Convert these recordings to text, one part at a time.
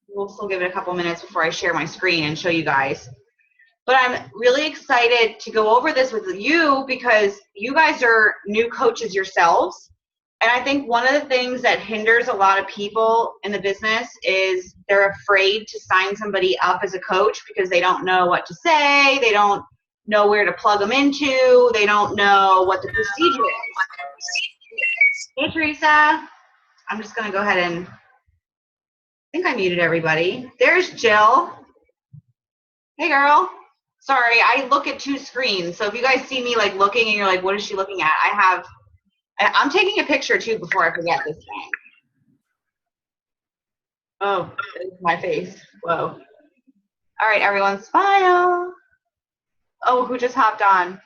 we'll still give it a couple minutes before I share my screen and show you guys. But I'm really excited to go over this with you because you guys are new coaches yourselves. And I think one of the things that hinders a lot of people in the business is they're afraid to sign somebody up as a coach because they don't know what to say. They don't know where to plug them into. They don't know what the procedure is. Hey, Teresa. I'm just going to go ahead and I think I muted everybody. There's Jill. Hey, girl. Sorry, I look at two screens. So if you guys see me like looking and you're like, what is she looking at? I'm taking a picture too before I forget this thing. Oh, my face. Whoa. All right, everyone, smile. Oh, who just hopped on?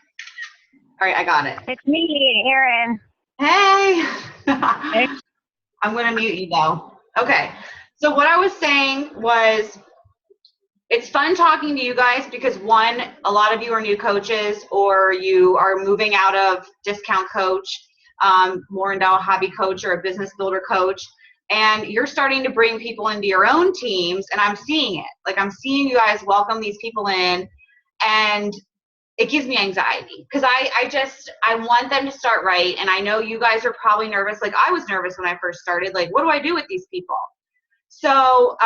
All right, I got it. It's me, Erin. Hey. Hey. I'm going to mute you though. Okay. So what I was saying was it's fun talking to you guys because one, a lot of you are new coaches or you are moving out of discount coach, more into a hobby coach or a business builder coach, and you're starting to bring people into your own teams, and I'm seeing it. Like I'm seeing you guys welcome these people in, and it gives me anxiety because I want them to start right, and I know you guys are probably nervous. Like I was nervous when I first started. Like, what do I do with these people? So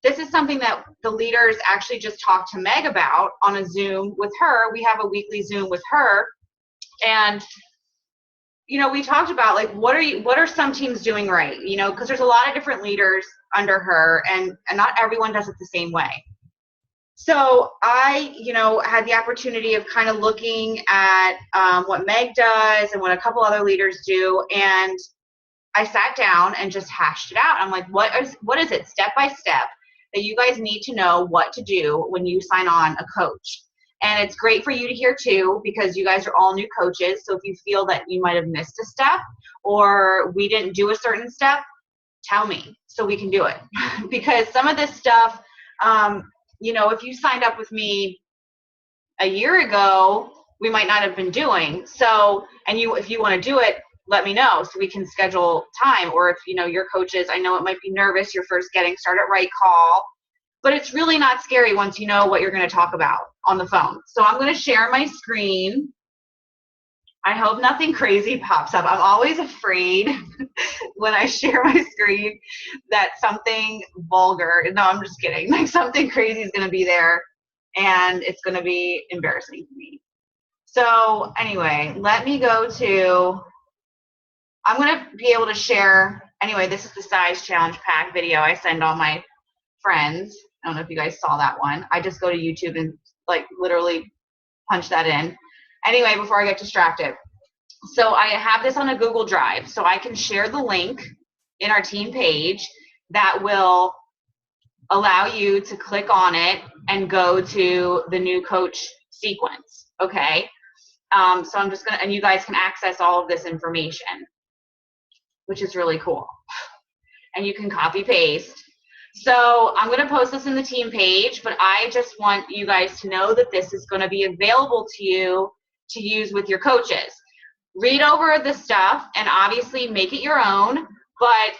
this is something that the leaders actually just talked to Meg about on a Zoom with her. We have a weekly Zoom with her, and you know, we talked about like what are some teams doing right? You know, because there's a lot of different leaders under her, and not everyone does it the same way. So I, you know, had the opportunity of kind of looking at what Meg does and what a couple other leaders do, and I sat down and just hashed it out. I'm like, what is it step by step that you guys need to know what to do when you sign on a coach? And it's great for you to hear too, because you guys are all new coaches. So if you feel that you might have missed a step or we didn't do a certain step, tell me so we can do it. Because some of this stuff, you know, if you signed up with me a year ago, we might not have been doing. So, and if you want to do it, let me know so we can schedule time. Or if, you know, your coaches, I know it might be nervous, you're first getting started, right call, but it's really not scary once you know what you're going to talk about on the phone. So I'm going to share my screen. I hope nothing crazy pops up. I'm always afraid when I share my screen that something vulgar, no, I'm just kidding, like something crazy is going to be there and it's going to be embarrassing to me. So anyway, let me go to, I'm going to be able to share, anyway, this is the size challenge pack video I send all my friends. I don't know if you guys saw that one. I just go to YouTube and like literally punch that in. Anyway, before I get distracted. So I have this on a Google Drive, so I can share the link in our team page that will allow you to click on it and go to the new coach sequence, okay? So I'm just gonna, and you guys can access all of this information, which is really cool. And you can copy paste. So I'm going to post this in the team page, but I just want you guys to know that this is going to be available to you to use with your coaches. Read over the stuff and obviously make it your own, but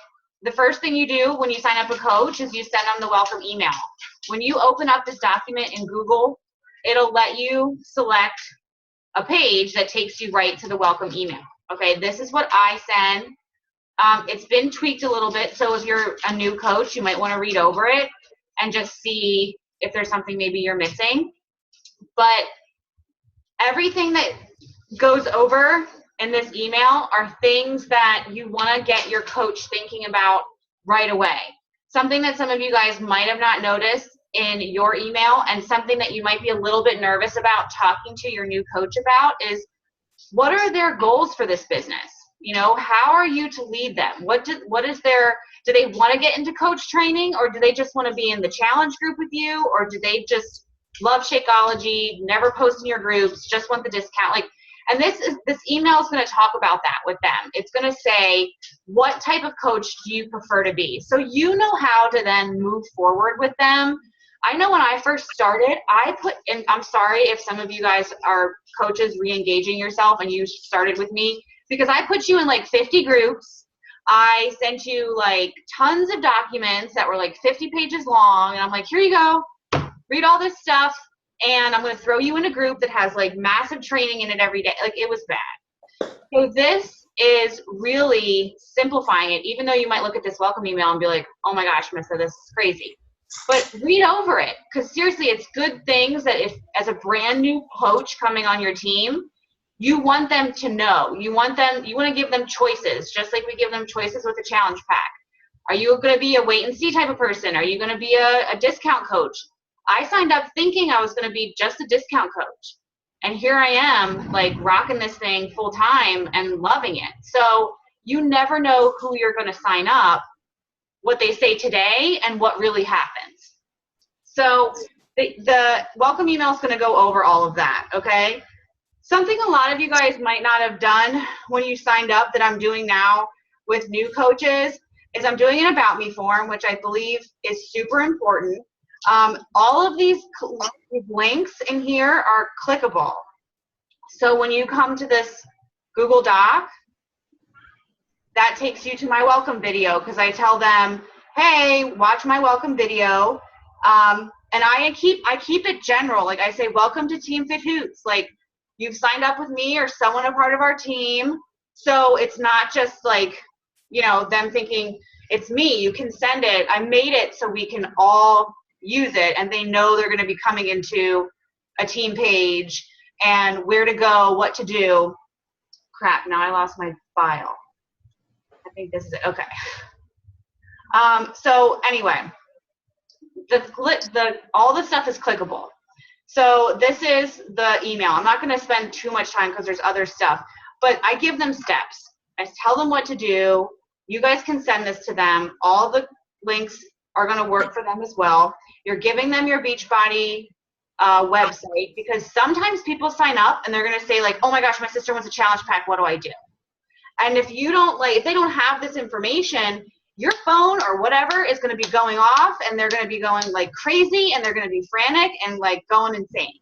the first thing you do when you sign up a coach is you send them the welcome email. When you open up this document in Google, it'll let you select a page that takes you right to the welcome email. Okay, this is what I send. It's been tweaked a little bit, so if you're a new coach, you might want to read over it and just see if there's something maybe you're missing. But everything that goes over in this email are things that you want to get your coach thinking about right away. Something that some of you guys might have not noticed in your email, and something that you might be a little bit nervous about talking to your new coach about, is what are their goals for this business? You know, how are you to lead them? What is their, do they want to get into coach training, or do they just want to be in the challenge group with you, or do they just love Shakeology, never post in your groups, just want the discount? Like, and this email is going to talk about that with them. It's going to say, what type of coach do you prefer to be? So you know how to then move forward with them. I know when I first started, I put in, I'm sorry if some of you guys are coaches re-engaging yourself and you started with me, because I put you in like 50 groups. I sent you like tons of documents that were like 50 pages long, and I'm like, here you go, read all this stuff, and I'm going to throw you in a group that has like massive training in it every day. Like, it was bad. So this is really simplifying it, even though you might look at this welcome email and be like, oh my gosh, Missa, this is crazy. But read over it, because seriously, it's good things that if, as a brand new coach coming on your team, you want them to know. You want to give them choices, just like we give them choices with the challenge pack. Are you going to be a wait and see type of person? Are you going to be a discount coach? I signed up thinking I was going to be just a discount coach. And here I am, like, rocking this thing full time and loving it. So you never know who you're going to sign up, what they say today, and what really happens. So the welcome email is going to go over all of that, okay? Something a lot of you guys might not have done when you signed up that I'm doing now with new coaches is I'm doing an About Me form, which I believe is super important. All of these links in here are clickable. So when you come to this Google Doc, that takes you to my welcome video, because I tell them, hey, watch my welcome video. And I keep it general. Like, I say, welcome to Team Fit Hoots. Like, you've signed up with me or someone a part of our team. So it's not just like, you know, them thinking it's me. You can send it. I made it so we can all use it, and they know they're going to be coming into a team page and where to go, what to do. Crap, now I lost my file. I think this is it. Okay. So anyway, all the stuff is clickable. So this is the email. I'm not going to spend too much time because there's other stuff, but I give them steps. I tell them what to do. You guys can send this to them. All the links are going to work for them as well. You're giving them your Beachbody website, because sometimes people sign up and they're going to say like, oh my gosh, my sister wants a challenge pack. What do I do? And if you don't if they don't have this information, your phone or whatever is going to be going off, and they're going to be going like crazy, and they're going to be frantic and like going insane.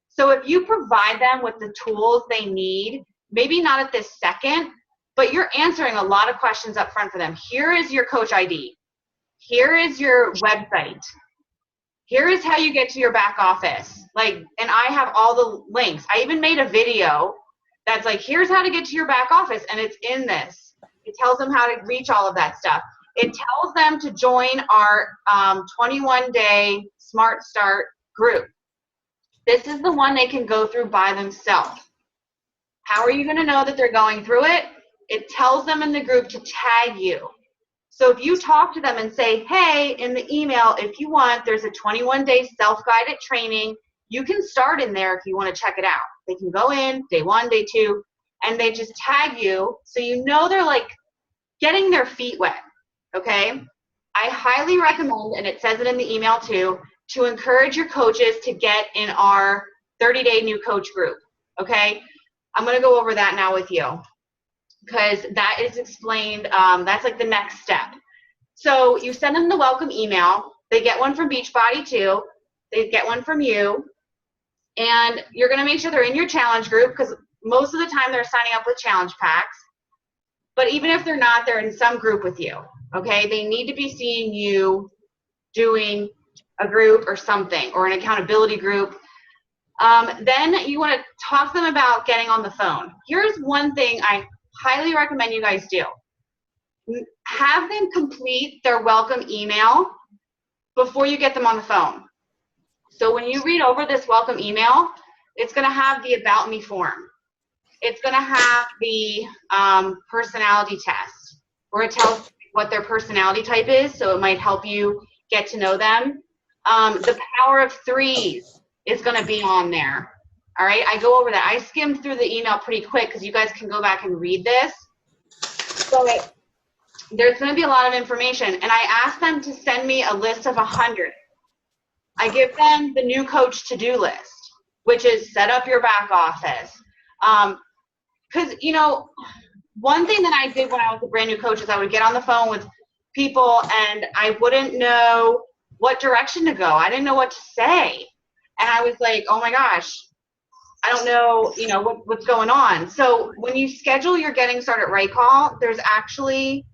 So if you provide them with the tools they need, maybe not at this second, but you're answering a lot of questions up front for them. Here is your coach ID. Here is your website. Here is how you get to your back office. Like, and I have all the links. I even made a video that's like, here's how to get to your back office, and it's in this. It tells them how to reach all of that stuff. It tells them to join our 21-day Smart Start group. This is the one they can go through by themselves. How are you going to know that they're going through it? It tells them in the group to tag you. So if you talk to them and say, hey, in the email, if you want, there's a 21-day self-guided training. You can start in there if you want to check it out. They can go in day 1, day 2, and they just tag you, so you know they're like getting their feet wet, okay? I highly recommend, and it says it in the email too, to encourage your coaches to get in our 30-day new coach group, okay? I'm going to go over that now with you, because that is explained. That's like the next step. So you send them the welcome email. They get one from Beachbody too. They get one from you. And you're going to make sure they're in your challenge group, because most of the time they're signing up with challenge packs. But even if they're not, they're in some group with you, okay? They need to be seeing you doing a group or something, or an accountability group. Then you want to talk to them about getting on the phone. Here's one thing I highly recommend you guys do. Have them complete their welcome email before you get them on the phone. So when you read over this welcome email, it's going to have the About Me form. It's going to have the personality test, where it tells what their personality type is, so it might help you get to know them. The power of threes is going to be on there. All right, I go over that. I skimmed through the email pretty quick, because you guys can go back and read this. So there's going to be a lot of information, and I asked them to send me a list of 100. I give them the new coach to-do list, which is set up your back office. Because, you know, one thing that I did when I was a brand new coach is I would get on the phone with people, and I wouldn't know what direction to go. I didn't know what to say. And I was like, oh my gosh, I don't know, you know, what's going on. So when you schedule your Getting Started Right call, there's actually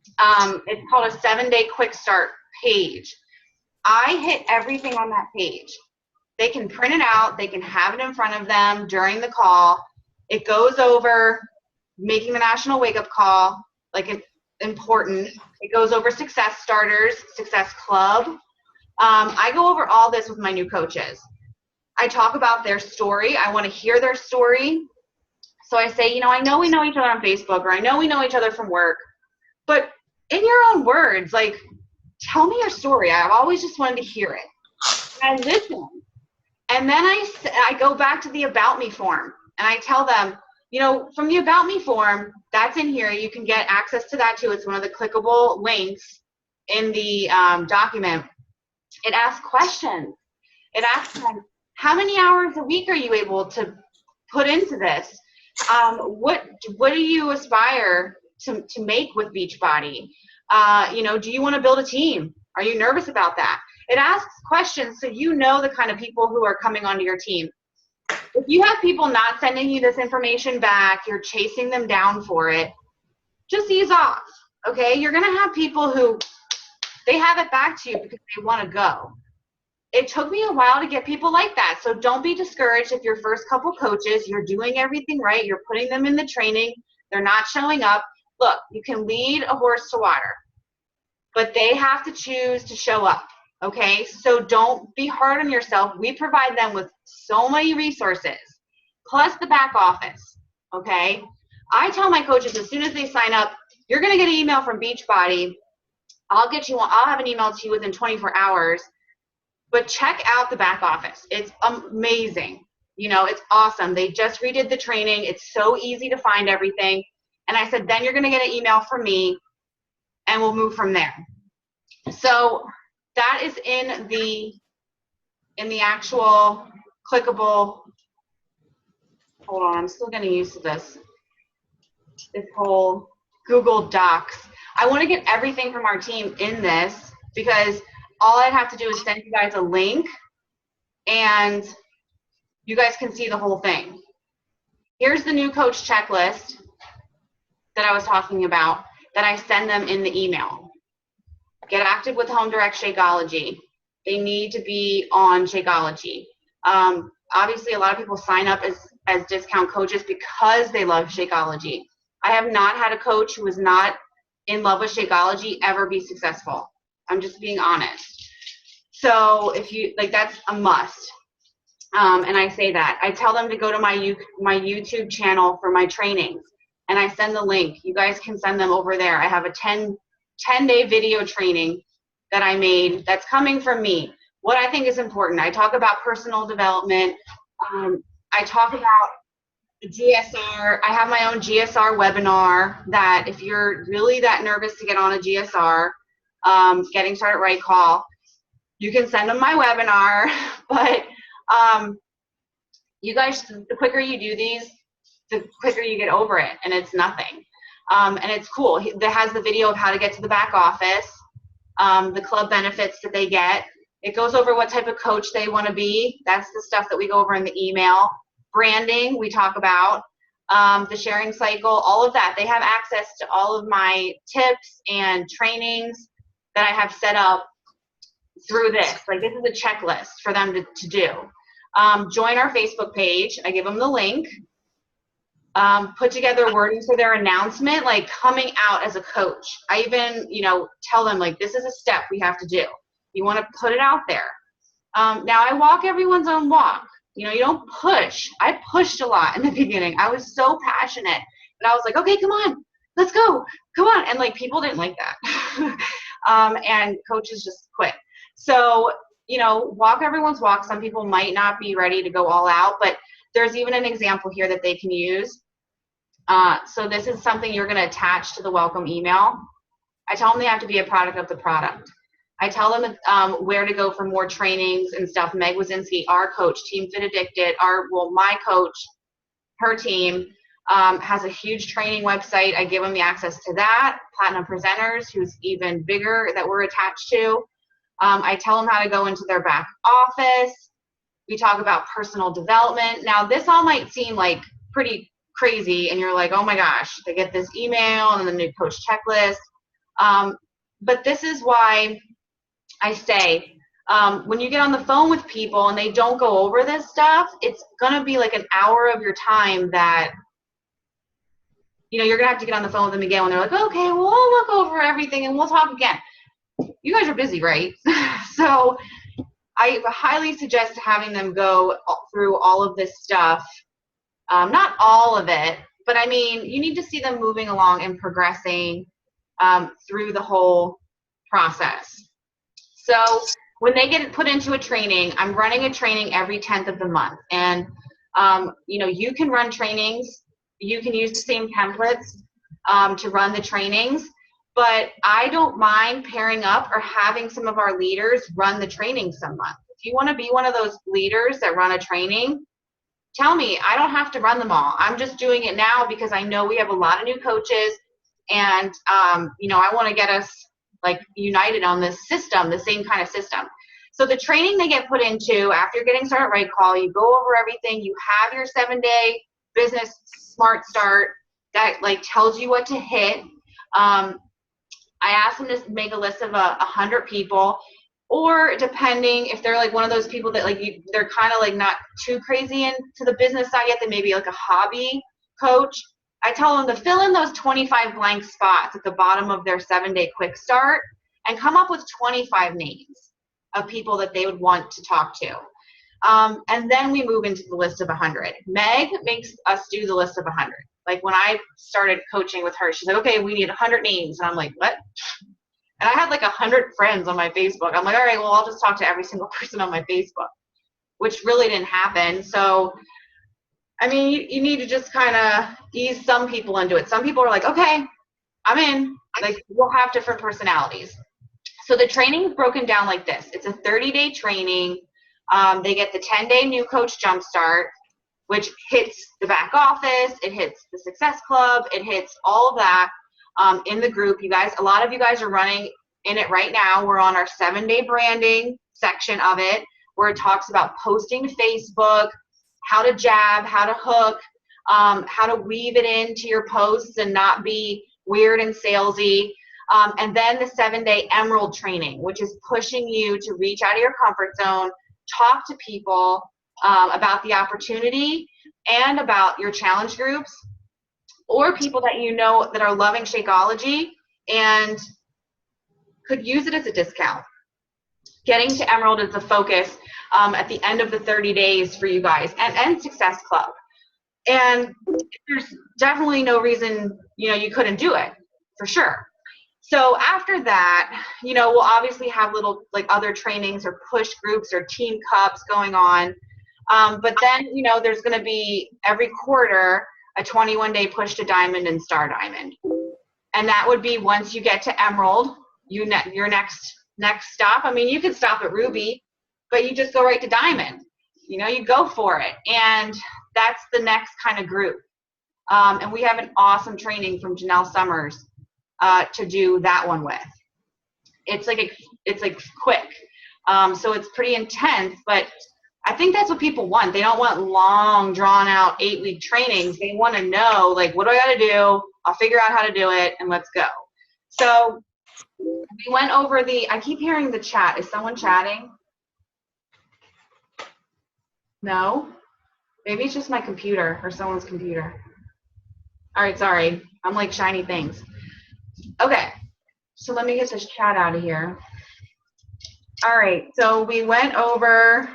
It's called a 7-day quick start page. I hit everything on that page. They can print it out. They can have it in front of them during the call. It goes over making the national wake-up call, like it's important. It goes over success starters, success club. I go over all this with my new coaches. I talk about their story. I want to hear their story. So I say, I know we know each other on Facebook, or I know we know each other from work, but in your own words, like, tell me your story. I've always just wanted to hear it. And I listen. And then I go back to the About Me form, and I tell them, from the About Me form, that's in here. You can get access to that too. It's one of the clickable links in the document. It asks questions. It asks them, how many hours a week are you able to put into this? What do you aspire to make with Beachbody? Do you want to build a team? Are you nervous about that? It asks questions so you know the kind of people who are coming onto your team. If you have people not sending you this information back, you're chasing them down for it, just ease off, okay? You're going to have people who, they have it back to you because they want to go. It took me a while to get people like that, so don't be discouraged if your first couple coaches, you're doing everything right, you're putting them in the training, they're not showing up. Look, you can lead a horse to water, but they have to choose to show up. Okay, so don't be hard on yourself. We provide them with so many resources, plus the back office, okay? I tell my coaches as soon as they sign up, you're gonna get an email from Beachbody. I'll have an email to you within 24 hours, but check out the back office. It's amazing. It's awesome. They just redid the training. It's so easy to find everything. And I said, then you're gonna get an email from me, and we'll move from there. So that is in the actual clickable. Hold on, I'm still getting used to this whole Google Docs. I want to get everything from our team in this, because all I'd have to do is send you guys a link and you guys can see the whole thing. Here's the new coach checklist that I was talking about that I send them in the email. Get active with Home Direct Shakeology. They need to be on Shakeology. Obviously, a lot of people sign up as discount coaches because they love Shakeology. I have not had a coach who is not in love with Shakeology ever be successful. I'm just being honest. So if you, that's a must. And I say that. I tell them to go to my YouTube channel for my trainings, and I send the link. You guys can send them over there. I have a 10-day video training that I made that's coming from me. What I think is important. I talk about personal development. I talk about GSR. I have my own GSR webinar that if you're really that nervous to get on a GSR, Getting Started Right call, you can send them my webinar. But you guys, the quicker you do these, the quicker you get over it, and it's nothing. And it's cool. It has the video of how to get to the back office, the club benefits that they get. It goes over what type of coach they want to be. That's the stuff that we go over in the email. Branding, we talk about. The sharing cycle, all of that. They have access to all of my tips and trainings that I have set up through this. This is a checklist for them to do. Join our Facebook page. I give them the link. Put together wording for their announcement, coming out as a coach. I even, tell them, this is a step we have to do. You want to put it out there. Now, I walk everyone's own walk. You don't push. I pushed a lot in the beginning. I was so passionate. And I was like, okay, come on, let's go. Come on. And, people didn't like that. And coaches just quit. So, walk everyone's walk. Some people might not be ready to go all out, but there's even an example here that they can use. So this is something you're going to attach to the welcome email. I tell them they have to be a product of the product. I tell them where to go for more trainings and stuff. Meg Wazinski, our coach, Team Fit Addicted, my coach, her team, has a huge training website. I give them the access to that. Platinum Presenters, who's even bigger, that we're attached to. I tell them how to go into their back office. We talk about personal development. Now, this all might seem pretty crazy, and you're like, oh my gosh, they get this email and the new coach checklist. But this is why I say, when you get on the phone with people and they don't go over this stuff, it's going to be like an hour of your time that, you're going to have to get on the phone with them again when they're like, okay, well, we'll look over everything and we'll talk again. You guys are busy, right? So I highly suggest having them go through all of this stuff. Not all of it, but I mean, you need to see them moving along and progressing through the whole process. So when they get put into a training, I'm running a training every 10th of the month. And, you can run trainings. You can use the same templates to run the trainings. But I don't mind pairing up or having some of our leaders run the training some month. If you want to be one of those leaders that run a training, tell me. I don't have to run them all. I'm just doing it now because I know we have a lot of new coaches, and I want to get us like united on this system, the same kind of system. So the training they get put into after you're getting started right call, you go over everything. You have your 7-day business smart start that like tells you what to hit. I asked them to make a list of 100 people, or depending if they're like one of those people that like they're kind of like not too crazy into the business side yet, they may be like a hobby coach. I tell them to fill in those 25 blank spots at the bottom of their 7-day quick start and come up with 25 names of people that they would want to talk to. And then we move into the list of 100. Meg makes us do the list of 100. Like when I started coaching with her, she's like, okay, we need 100 names. And I'm like, what? And I had like 100 friends on my Facebook. I'm like, all right, well, I'll just talk to every single person on my Facebook, which really didn't happen. So, I mean, you need to just kind of ease some people into it. Some people are like, okay, I'm in. Like, we'll have different personalities. So the training is broken down like this. It's a 30-day training. They get the 10-day new coach jumpstart, which hits the back office, it hits the Success Club, it hits all of that in the group. You guys, a lot of you guys are running in it right now. We're on our 7-day branding section of it, where it talks about posting to Facebook, how to jab, how to hook, how to weave it into your posts and not be weird and salesy. And then the 7-day Emerald training, which is pushing you to reach out of your comfort zone, talk to people about the opportunity and about your challenge groups, or people that you know that are loving Shakeology and could use it as a discount. Getting to Emerald is the focus at the end of the 30 days for you guys, and Success Club. And there's definitely no reason, you couldn't do it, for sure. So after that, we'll obviously have little like other trainings or push groups or team cups going on. But then, there's going to be every quarter a 21-day push to Diamond and Star Diamond. And that would be once you get to Emerald, your next stop. I mean, you could stop at Ruby, but you just go right to Diamond. You go for it. And that's the next kind of group. And we have an awesome training from Janelle Summers to do that one with. It's like quick. So it's pretty intense, but I think that's what people want. They don't want long, drawn out 8-week trainings. They want to know, like, what do I got to do? I'll figure out how to do it, and let's go. So we went over I keep hearing the chat. Is someone chatting? No? Maybe it's just my computer or someone's computer. All right, sorry. I'm like shiny things. Okay, so let me get this chat out of here. All right, so we went over,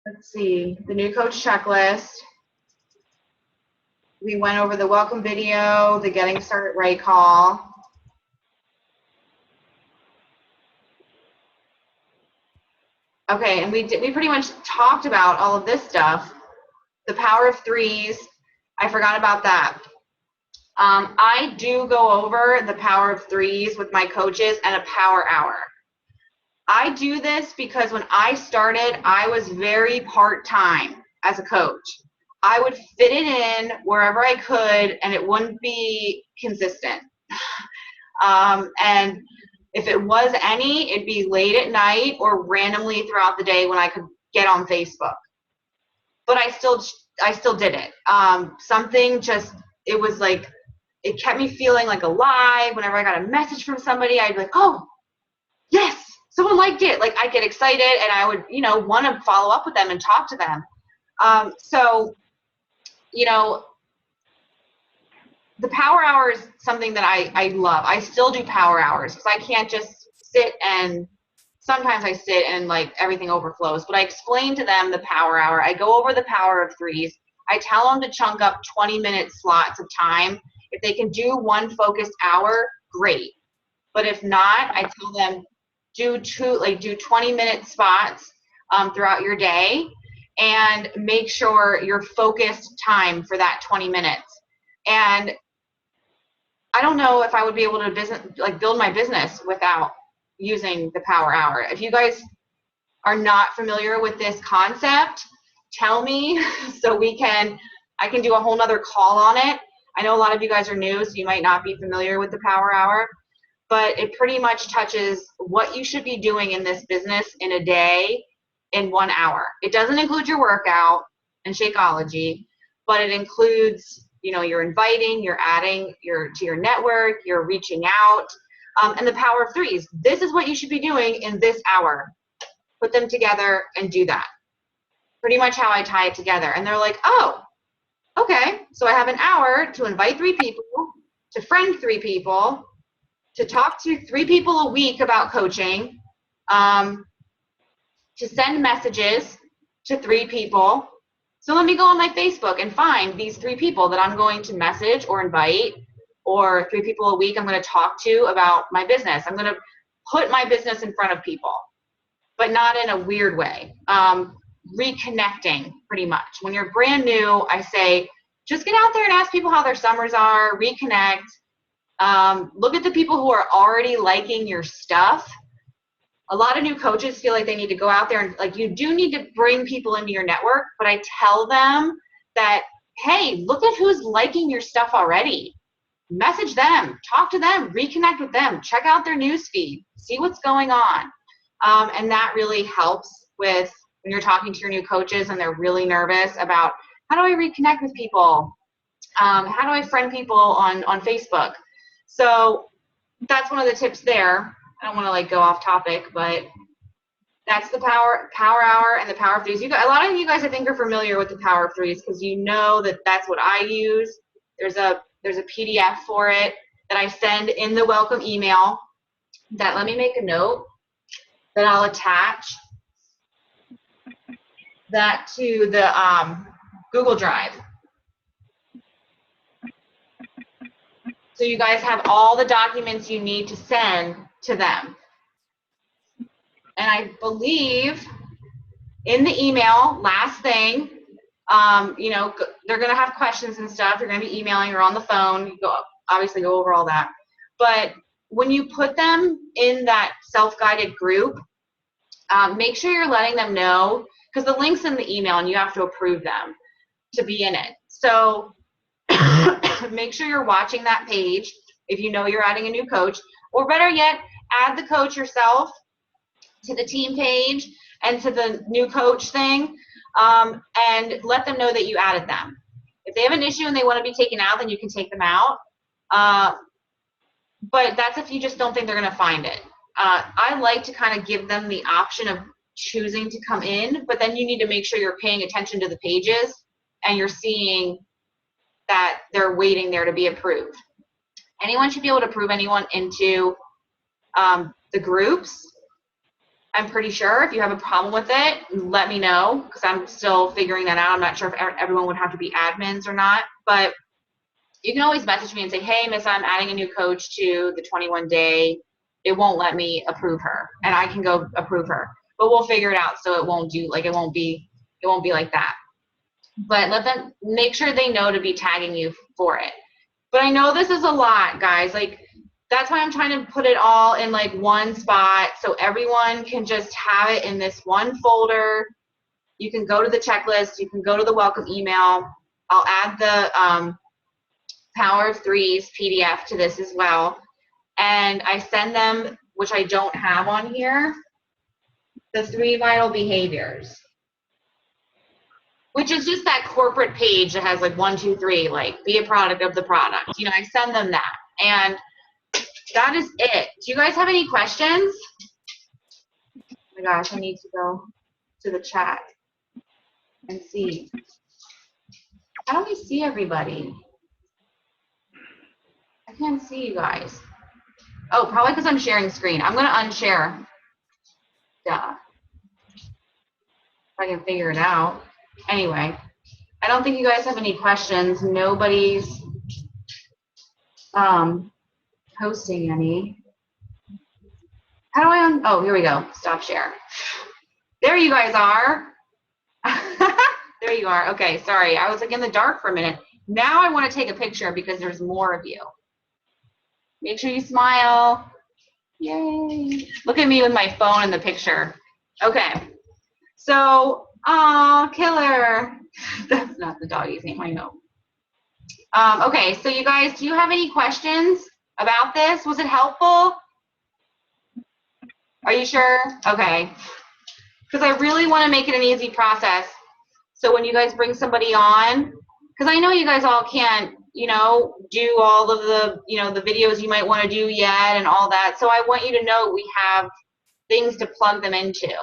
let's see, the new coach checklist. We went over the welcome video, the getting started right call. Okay, and we pretty much talked about all of this stuff. The power of threes, I forgot about that. I do go over the power of threes with my coaches and a power hour. I do this because when I started, I was very part-time as a coach. I would fit it in wherever I could, and it wouldn't be consistent. And if it was any, it'd be late at night or randomly throughout the day when I could get on Facebook. But I still did it. Something just, it was like it kept me feeling like alive. Whenever I got a message from somebody, I'd be like, oh, yes, someone liked it. Like, I'd get excited, and I would, want to follow up with them and talk to them. So, the power hour is something that I love. I still do power hours because I can't just sit, and sometimes I sit and like everything overflows, but I explain to them the power hour. I go over the power of threes. I tell them to chunk up 20-minute slots of time. If they can do one focused hour, great. But if not, I tell them do 20-minute spots throughout your day, and make sure you're focused time for that 20 minutes. And I don't know if I would be able to build my business without using the power hour. If you guys are not familiar with this concept, tell me so I can do a whole nother call on it. I know a lot of you guys are new, so you might not be familiar with the power hour, but it pretty much touches what you should be doing in this business in a day in 1 hour. It doesn't include your workout and Shakeology, but it includes, you're inviting, you're adding to your network, you're reaching out, and the power of threes. This is what you should be doing in this hour. Put them together and do that. Pretty much how I tie it together. And they're like, oh, okay, so I have an hour to invite 3 people, to friend 3 people, to talk to 3 people a week about coaching, to send messages to 3 people. So let me go on my Facebook and find these 3 people that I'm going to message or invite, or 3 people a week I'm going to talk to about my business. I'm going to put my business in front of people, but not in a weird way. Reconnecting, pretty much. When you're brand new, I say, just get out there and ask people how their summers are, reconnect. Look at the people who are already liking your stuff. A lot of new coaches feel like they need to go out there and you do need to bring people into your network, but I tell them that, hey, look at who's liking your stuff already. Message them, talk to them, reconnect with them, check out their news feed, see what's going on. And that really helps with when you're talking to your new coaches and they're really nervous about, how do I reconnect with people? How do I friend people on Facebook? So that's one of the tips there. I don't want to go off topic, but that's the power hour and the power of threes. A lot of you guys, I think, are familiar with the power of threes because you know that that's what I use. There's a PDF for it that I send in the welcome email. That, let me make a note that I'll attach that to the Google Drive. So you guys have all the documents you need to send to them. And I believe in the email, last thing, they're going to have questions and stuff. You're going to be emailing or on the phone. You obviously go over all that. But when you put them in that self-guided group, make sure you're letting them know, because the link's in the email and you have to approve them to be in it. So make sure you're watching that page if you know you're adding a new coach, or better yet, add the coach yourself to the team page and to the new coach thing, and let them know that you added them. If they have an issue and they want to be taken out, then you can take them out. But that's if you just don't think they're going to find it. I like to kind of give them the option of choosing to come in, but then you need to make sure you're paying attention to the pages and you're seeing that they're waiting there to be approved. Anyone should be able to approve anyone into the groups. I'm pretty sure. If you have a problem with it, let me know, because I'm still figuring that out. I'm not sure if everyone would have to be admins or not, but you can always message me and say, hey, Miss, I'm adding a new coach to the 21-day. It won't let me approve her, and I can go approve her. But we'll figure it out so it won't be like that. But let them, make sure they know to be tagging you for it. But I know this is a lot, guys. That's why I'm trying to put it all in one spot so everyone can just have it in this one folder. You can go to the checklist. You can go to the welcome email. I'll add the Power of Threes PDF to this as well. And I send them, which I don't have on here, the 3 vital behaviors. which is just that corporate page that has like 1, 2, 3, like be a product of the product. You know, I send them that. And that is it. Do you guys have any questions? Oh my gosh, I need to go to the chat and see. How do we see everybody? I can't see you guys. Oh, probably because I'm sharing screen. I'm going to unshare. Duh. If I can figure it out. Anyway, I don't think you guys have any questions. Nobody's posting any. How do I oh, here we go. Stop share. There you guys are. There you are. Okay, sorry. I was like in the dark for a minute. Now I want to take a picture because there's more of you. Make sure you smile. Yay. Look at me with my phone in the picture. Okay. So, Killer. That's not the doggy's name, I know. Okay, so you guys, do you have any questions about this? Was it helpful? Are you sure? Okay. Because I really want to make it an easy process. So when you guys bring somebody on, because I know you guys all can't, you know, do all of the, you know, the videos you might want to do yet and all that. So I want you to know we have things to plug them into.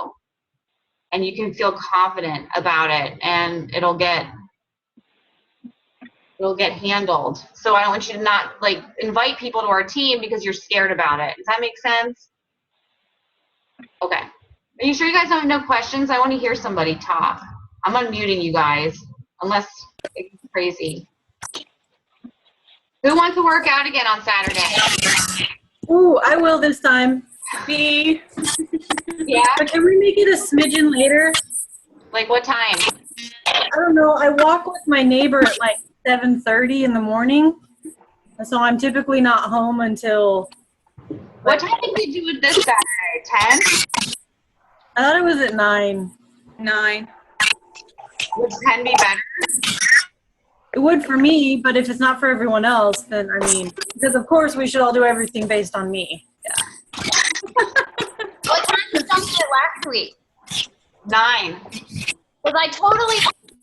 And you can feel confident about it, and it'll get handled. So I don't want you to not like invite people to our team because you're scared about it. Does that make sense? Okay. Are you sure you guys don't have no questions? I want to hear somebody talk. I'm unmuting you guys, unless it's crazy. Who wants to work out again on Saturday? Ooh, I will this time. Me. Yeah? But can we make it a smidgen later? Like what time? I don't know. I walk with my neighbor at like 7:30 in the morning. So I'm typically not home until... What time did we do it this Saturday? 10? I thought it was at 9. 9. Would 10 be better? It would for me, but if it's not for everyone else, then I mean, because of course we should all do everything based on me. Yeah. What time did you do it last week? 9. Because I totally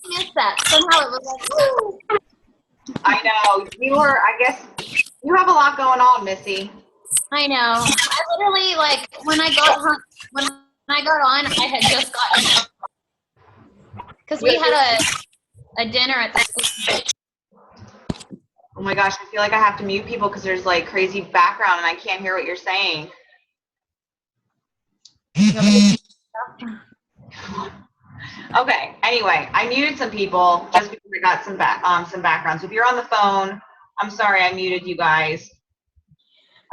missed that. Somehow it was like, woo. I know. You were, I guess, you have a lot going on, Missy. I know. I literally, like, when I got on, I had just gotten, because we had a dinner at the school. Oh my gosh, I feel like I have to mute people because there's like crazy background and I can't hear what you're saying. Okay, anyway, I muted some people just because I got some background. So if you're on the phone, I'm sorry I muted you guys.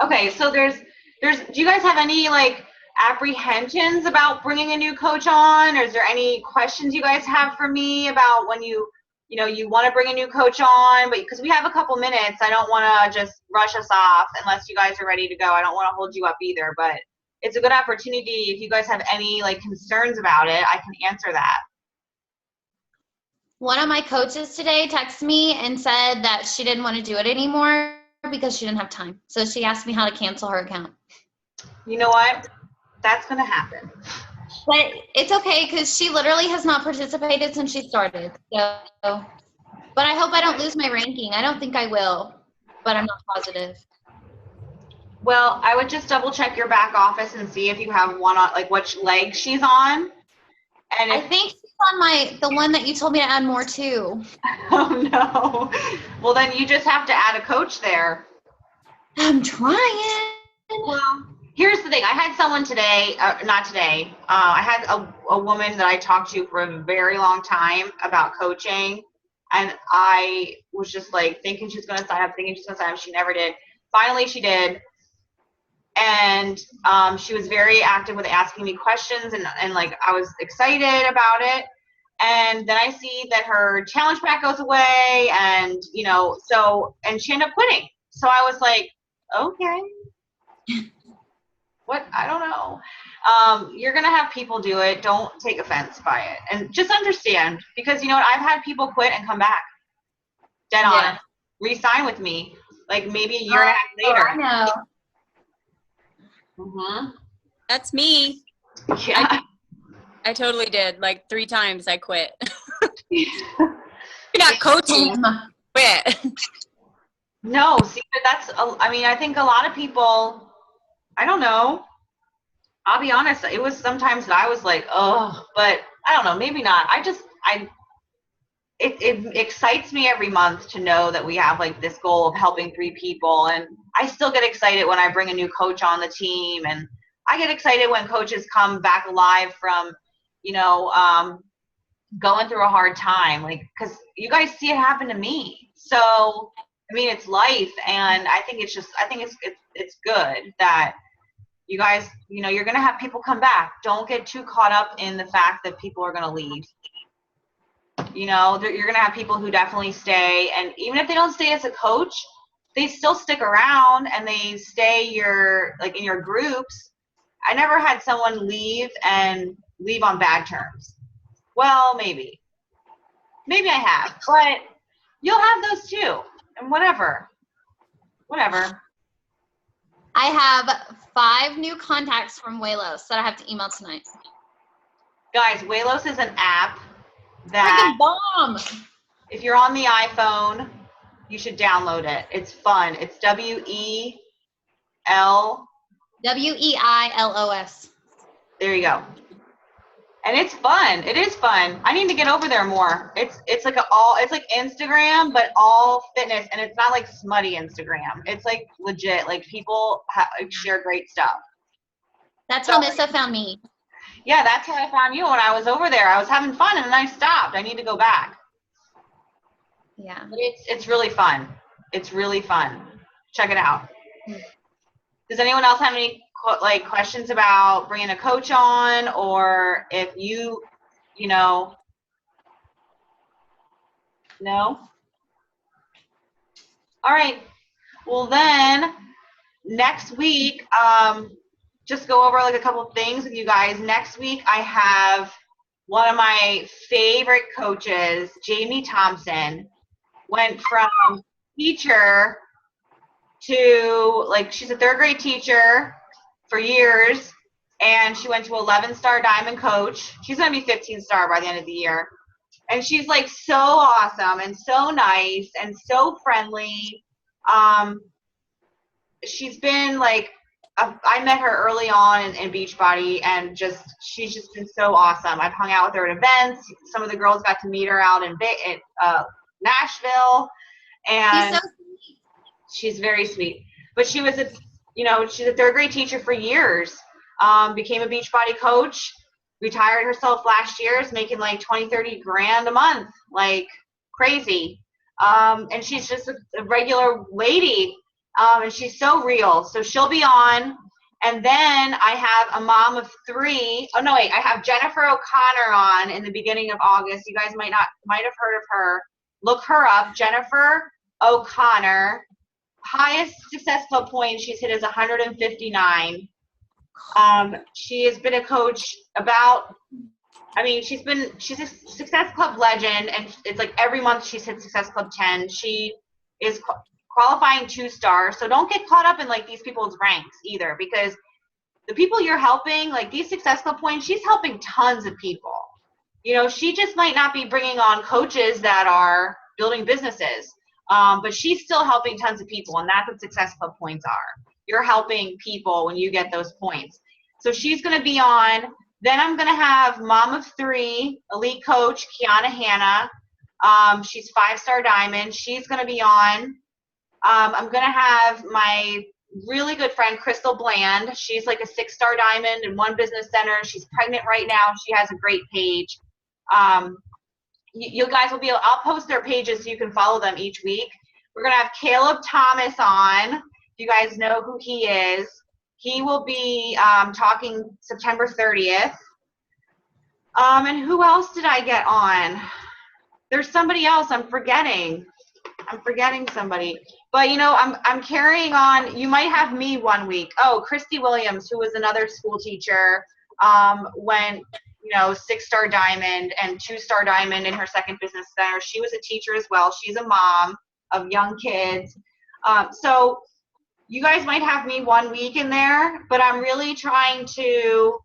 Okay, so there's do you guys have any like apprehensions about bringing a new coach on, or is there any questions you guys have for me about when you want to bring a new coach on, but because we have a couple minutes, I don't want to just rush us off unless you guys are ready to go. I don't want to hold you up either, but it's a good opportunity. If you guys have any like concerns about it, I can answer that. One of my coaches today texted me and said that she didn't want to do it anymore because she didn't have time. So she asked me how to cancel her account. You know what? That's going to happen. But it's okay because she literally has not participated since she started. So, but I hope I don't lose my ranking. I don't think I will, but I'm not positive. Well, I would just double check your back office and see if you have one on, like which leg she's on. And I think she's on the one that you told me to add more to. Oh no. Well, then you just have to add a coach there. I'm trying. Well, here's the thing. I had someone today, not today. I had a woman that I talked to for a very long time about coaching, and I was just like thinking she was going to sign up, She never did. Finally, she did. And she was very active with asking me questions, and like I was excited about it. And then I see that her challenge pack goes away, and and she ended up quitting. So I was like, okay, what? I don't know. You're gonna have people do it. Don't take offense by it, and just understand, because you know what? I've had people quit and come back, dead on, re-sign with me, like maybe a year and a half later. I know. Mm-hmm. That's me. Yeah. I totally did. Like 3 times I quit. You're not coaching. Wait. No, see, but I mean, I think a lot of people, I don't know. I'll be honest, it was sometimes that I was like, oh, but I don't know, maybe not. It excites me every month to know that we have like this goal of helping 3 people. And I still get excited when I bring a new coach on the team. And I get excited when coaches come back alive from, going through a hard time, like, because you guys see it happen to me. So, I mean, it's life. And I think it's good that you guys, you're going to have people come back. Don't get too caught up in the fact that people are going to leave. You're going to have people who definitely stay. And even if they don't stay as a coach, they still stick around and they stay in your groups. I never had someone leave on bad terms. Well, maybe I have, but you'll have those too. And whatever. I have 5 new contacts from Waylos that I have to email tonight. Guys, Waylos is an app that Freaking bomb. if you're on the iPhone, you should download it. It's fun. It's WEILOS. There you go. And it's fun. It is fun. I need to get over there more. It's like Instagram, but all fitness, and it's not like smutty Instagram. It's like legit. Like people share great stuff. That's how Nissa found me. Yeah, that's how I found you when I was over there. I was having fun, and then I stopped. I need to go back. Yeah. But it's really fun. It's really fun. Check it out. Does anyone else have any questions about bringing a coach on, or if no? All right. Well, then next week, just go over like a couple things with you guys. Next week, I have one of my favorite coaches, Jamie Thompson, went from teacher to she's a 3rd grade teacher for years, and she went to 11-star diamond coach. She's going to be 15-star by the end of the year. And she's like so awesome and so nice and so friendly. She's been I met her early on in Beachbody, and she's just been so awesome. I've hung out with her at events. Some of the girls got to meet her out in Nashville, and She's so sweet. she's very sweet. But she was she's a 3rd grade teacher for years. Became a Beachbody coach, retired herself last year, is making like 20-30 grand a month, like crazy. And she's just a regular lady. And she's so real. So she'll be on. And then I have a mom of 3. Oh, no, wait. I have Jennifer O'Connor on in the beginning of August. You guys might have heard of her. Look her up. Jennifer O'Connor. Highest Success Club point she's hit is 159. She has been a coach she's a Success Club legend, and it's like every month she's hit Success Club 10. She is qualifying 2-star, so don't get caught up in these people's ranks either, because the people you're helping, these Success Club points, she's helping tons of people. She just might not be bringing on coaches that are building businesses, but she's still helping tons of people, and that's what Success Club points are. You're helping people when you get those points. So she's going to be on. Then I'm going to have mom of 3, elite coach, Kiana Hanna. She's 5-star diamond. She's going to be on. I'm going to have my really good friend, Crystal Bland. She's like a 6-star diamond in One Business Center. She's pregnant right now. She has a great page. You guys will I'll post their pages so you can follow them each week. We're going to have Caleb Thomas on. If you guys know who he is. He will be talking September 30th. And who else did I get on? There's somebody else I'm forgetting. Somebody. But, I'm carrying on. You might have me one week. Oh, Christy Williams, who was another school teacher, went, 6-star diamond and 2-star diamond in her second business center. She was a teacher as well. She's a mom of young kids. So you guys might have me one week in there, but I'm really trying to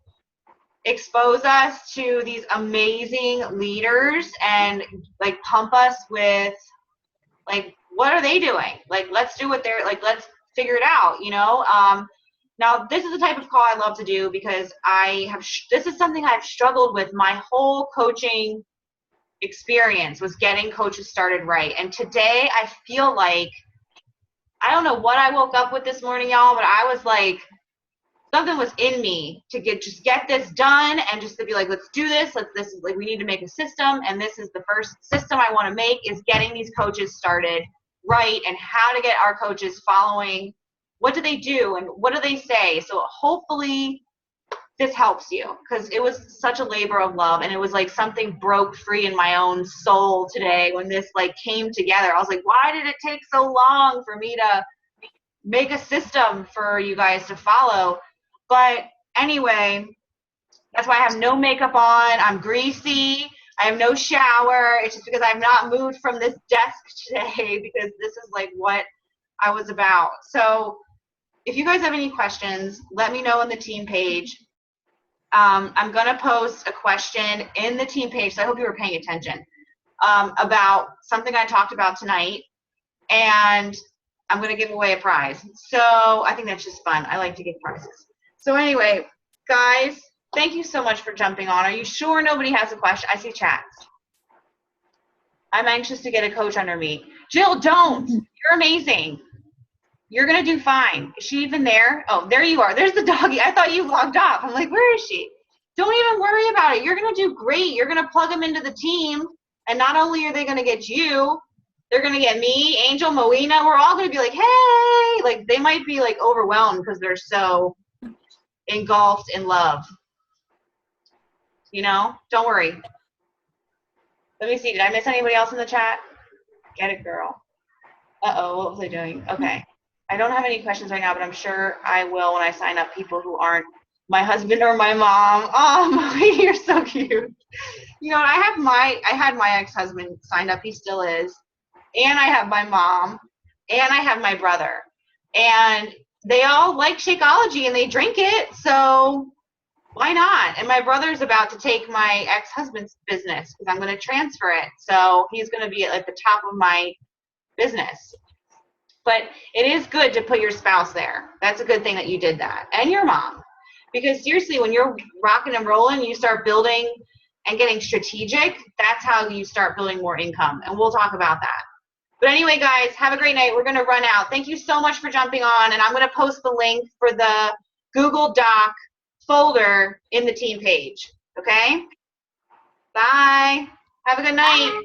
expose us to these amazing leaders and like pump us with like, what are they doing? Like, let's do what they're like, let's figure it out, you know? Now this is the type of call I love to do because this is something I've struggled with my whole coaching experience, was getting coaches started right. And today I feel like, I don't know what I woke up with this morning, y'all, but I was like, something was in me to just get this done and just to be like, let's do this. This is like, we need to make a system. And this is the first system I want to make, is getting these coaches started right and how to get our coaches following. What do they do and what do they say? So hopefully this helps you, because it was such a labor of love, and it was like something broke free in my own soul today when this like came together. I was like, why did it take so long for me to make a system for you guys to follow? But anyway, that's why I have no makeup on. I'm greasy. I have no shower. It's just because I've not moved from this desk today, because this is like what I was about. So if you guys have any questions, let me know on the team page. I'm going to post a question in the team page, so I hope you were paying attention, about something I talked about tonight, and I'm going to give away a prize. So I think that's just fun. I like to give prizes. So anyway, guys, thank you so much for jumping on. Are you sure nobody has a question? I see chats. I'm anxious to get a coach under me. Jill, don't. You're amazing. You're going to do fine. Is she even there? Oh, there you are. There's the doggy. I thought you logged off. I'm like, where is she? Don't even worry about it. You're going to do great. You're going to plug them into the team. And not only are they going to get you, they're going to get me, Angel, Moena. We're all going to be like, hey. Like, they might be, like, overwhelmed because they're so engulfed in love. You know? Don't worry. Let me see. Did I miss anybody else in the chat? Get it, girl. Uh-oh. What was I doing? Okay. I don't have any questions right now, but I'm sure I will when I sign up people who aren't my husband or my mom. Oh, you're so cute. You know, I had my ex-husband signed up. He still is. And I have my mom. And I have my brother. And they all like Shakeology and they drink it. So why not? And my brother's about to take my ex-husband's business because I'm going to transfer it. So he's going to be at the top of my business. But it is good to put your spouse there. That's a good thing that you did that. And your mom. Because seriously, when you're rocking and rolling, you start building and getting strategic, that's how you start building more income. And we'll talk about that. But anyway, guys, have a great night. We're going to run out. Thank you so much for jumping on. And I'm going to post the link for the Google Doc folder in the team page. Okay? Bye. Have a good night.